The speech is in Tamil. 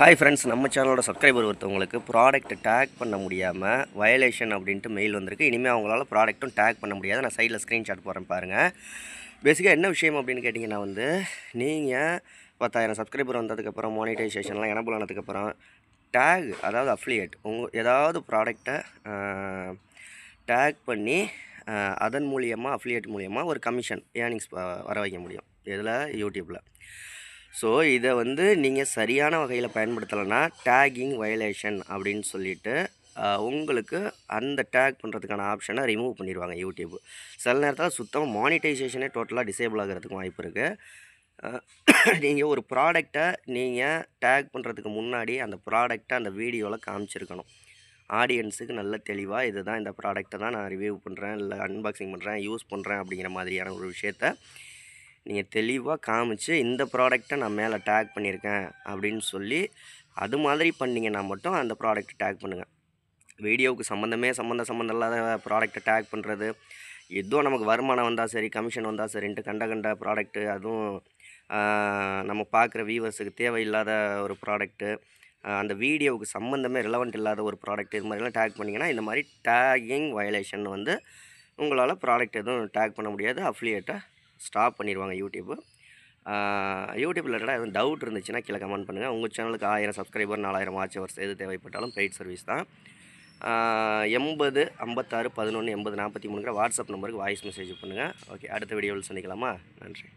ஹாய் ஃப்ரெண்ட்ஸ், நம்ம சேனலோட சப்ஸ்கிரைபர் ஒருத்தவங்களுக்கு ப்ராடக்ட் டேக் பண்ண முடியாமல் வயலேஷன் அப்படின்ட்டு மெயில் வந்திருக்கு. இனிமேல் அவங்களால ப்ராடக்ட்டும் டேக் பண்ண முடியாது. நான் சைடில் ஸ்க்ரீன்ஷாட் போடுறேன் பாருங்கள். பேசிக்காக என்ன விஷயம் அப்படின்னு கேட்டிங்கன்னா நீங்கள் 10,000 சப்ஸ்கிரைபர் வந்ததுக்கப்புறம் மானிட்டைசேஷன்லாம் எனபிள் ஆனதுக்கப்புறம் டேக், அதாவது அஃபிலியேட் ஏதாவது ப்ராடக்டை டேக் பண்ணி அதன் மூலியமாக அஃபிலியேட் மூலியமாக ஒரு கமிஷன் ஏர்னிங்ஸ் வர வைக்க முடியும் இதில் யூடியூப்பில். ஸோ இதை நீங்கள் சரியான வகையில் பயன்படுத்தலைன்னா டேகிங் வயலேஷன் அப்படின்னு சொல்லிட்டு உங்களுக்கு அந்த டேக் பண்ணுறதுக்கான ஆப்ஷனை ரிமூவ் பண்ணிடுவாங்க யூடியூப். சில நேரத்தில் சுத்தமாக மானிட்டைசேஷனே டோட்டலாக டிசேபிள் ஆகிறதுக்கும் வாய்ப்பு இருக்குது. நீங்கள் ஒரு ப்ராடக்டை நீங்கள் டேக் பண்ணுறதுக்கு முன்னாடி அந்த ப்ராடக்டை அந்த வீடியோவில் காமிச்சிருக்கணும். ஆடியன்ஸுக்கு நல்ல தெளிவாக இதுதான், இந்த ப்ராடக்டை தான் நான் ரிவ்யூ பண்ணுறேன், இல்லை அன்பாக்சிங் பண்ணுறேன், யூஸ் பண்ணுறேன் அப்படிங்கிற மாதிரியான ஒரு விஷயத்த நீங்கள் தெளிவாக காமிச்சு இந்த ப்ராடக்டை நான் மேலே டேக் பண்ணியிருக்கேன் அப்படின்னு சொல்லி அது மாதிரி பண்ணிங்கன்னா மட்டும் அந்த ப்ராடக்ட்டை டேக் பண்ணுங்கள். வீடியோவுக்கு சம்மந்தம் இல்லாத ப்ராடக்ட்டை டேக் பண்ணுறது, எதுவும் நமக்கு வருமானம் வந்தால் சரி, கமிஷன் வந்தால் சரின்ட்டு கண்ட ப்ராடக்ட்டு, அதுவும் நம்ம பார்க்குற வியூவர்ஸுக்கு தேவையில்லாத ஒரு ப்ராடக்ட்டு, அந்த வீடியோவுக்கு சம்மந்தமே ரிலவெண்ட் இல்லாத ஒரு ப்ராடக்ட், இது மாதிரிலாம் டேக் பண்ணிங்கன்னா இந்த மாதிரி டேகிங் வயலேஷன் உங்களால் ப்ராடக்ட் எதுவும் டேக் பண்ண முடியாது. அஃபிலியேட்டை ஸ்டாப் பண்ணிடுவாங்க யூடியூப்பு. யூடியூப் ரிலேட்டடாக எதுவும் டவுட் இருந்துச்சுன்னா கீழே கமெண்ட் பண்ணுங்கள். உங்கள் சேனலுக்கு 1000 சப்ஸ்கிரைபர், 4000 வாட்ச் ஹவர்ஸ் எது தேவைப்பட்டாலும் பெய்ட் சர்வீஸ் தான். 80 56 11 80 43 வாட்ஸ்அப் நம்பருக்கு வாய்ஸ் மெசேஜ் பண்ணுங்கள். ஓகே, அடுத்த வீடியோவில் சந்திக்கலாமா? நன்றி.